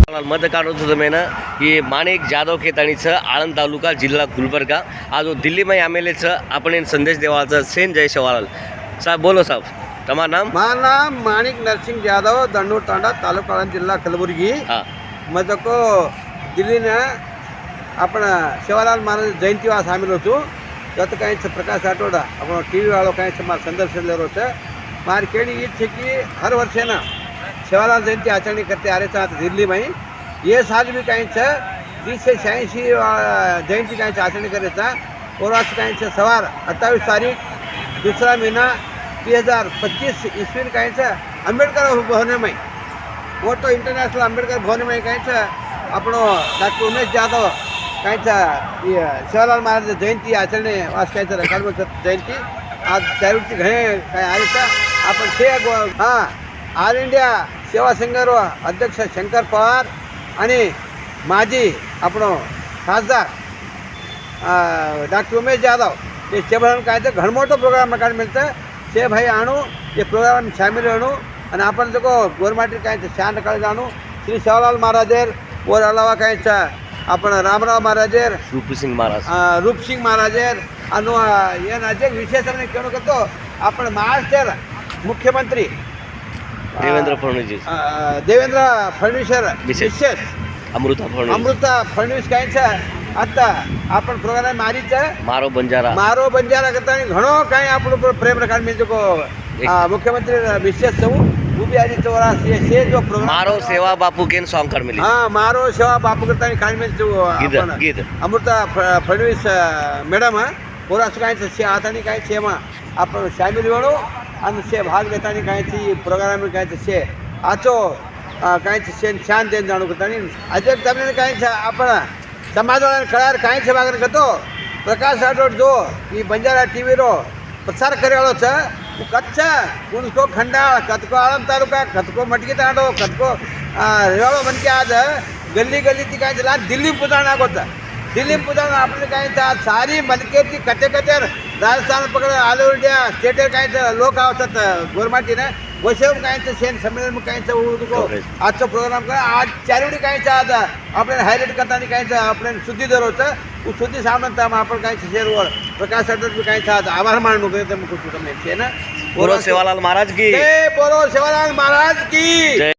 मत काढत होतो मैं ना ये माणिक जाधव खेताणीचं आळंद तालुका जिल्हा गुलबर्गा आज दिल्ली में एमएलए अपने संदेश देवाचा सेन जय सवाल साहब बोलो साहब तुम्हारा नाम मारा नाम माणिक नरसिंह यादव दंडूर तांडा तालुका आळंद जिला कलबुर्गी। हाँ मैं को दिल्ली ने अपना सेवालाल महाराज जयंती वहाँ शामिल होतो गत कहीं प्रकाश आठवड़ा अपना टीवी वालों कहीं मार संदर्शन ले रहे मार केड़ी ये थे कि हर वर्षे ना सेवालाल जयंती आचरण करते आ रहे थे दिल्ली में ये साल भी कहीं 30 से 86 जयंती कहीं आचरण कर रहे था और आज कहीं सवार 28 तारीख दूसरा महीना 2025 ईस्वी में कहीं अम्बेडकर भवन में वो तो इंटरनेशनल अम्बेडकर भवन में कहीं अपनो डॉक्टर उमेश यादव कहीं सेवालाल महाराज जयंती आचरण वास कहीं रखा जयंती आज त्यावेळी घणे काय आले तर आपण से हां ऑल इंडिया सेवा संघर अध्यक्ष शंकर पवार आणि माजी આપણો ખાસદાર डॉक्टर उमेश यादव ये सेवालाल काय तर घणमोठो प्रोग्राम काढ मिळतं से भाई आणू ये प्रोग्राम में शामिल आणू आणि आपण जो गवर्नमेंट काय शान काढ आणू श्री सेवालाल महाराजेर और अलावा काय आपण रामराव महाराजेर रूपसिंग महाराज रूपसिंग महाराजेर अनु ಏನು ಅದೇ ವಿಶೇಷವಾಗಿ ಕೇಳೋಕತ್ತು आपण महाराष्ट्र मुख्यमंत्री देवेंद्र फडणवीस देवेंद्र फडणवीस विशेष अमृता फडणवीस कांचा आता आपण प्रोग्राम मारीचा मारो बंजारा करता घणो काही आपण प्रेम रखाड मिळतो को मुख्यमंत्री विशेष छू उभी आजी चोरा से जो प्रोग्राम मारो सेवा बापू केन सॉन्ग कर मिली हां मारो सेवा बापू करता काढ मिळतो गीत अमृता फडणवीस मैडम और असं काय से आतानी काय सेवा आपण शामिल होणो आणि से भाग घेतानी काय प्रोग्राम काय से आचो काय छान देन जाणू करतानी अजय તમને काय आपण समाजवाला कळार काय से भाग करतो प्रकाश राठोड जो ई बंजारा टीवी रो प्रसार करेवाळो छ कच्छ कुणको खंडाळ कतको आळंद तालुका कतको मटकी तांडो कतको रेवाळो मनके आज गल्ली गल्ली ती काय ला दिल्ली पुजाणा गोता दिल्ली पुजाणा आपण काय सारी मनके ती कटे कटेर राजस्थान पकड ऑल इंडिया स्टेट काय लोक आवतात गोरमाटीने वैशव काय सेन संमेलन में काय को आजचा प्रोग्राम कर आज चारवडी काय आज आपण हायलाइट करताना काय आपण सुद्धी दररोज सुद्धी सामंत आपण काय शेअरवर प्रकाश राठोड काय आज आभार मानू करते मुकुट तुम्ही ना बोलो सेवालाल महाराज की जय बोलो सेवालाल महाराज की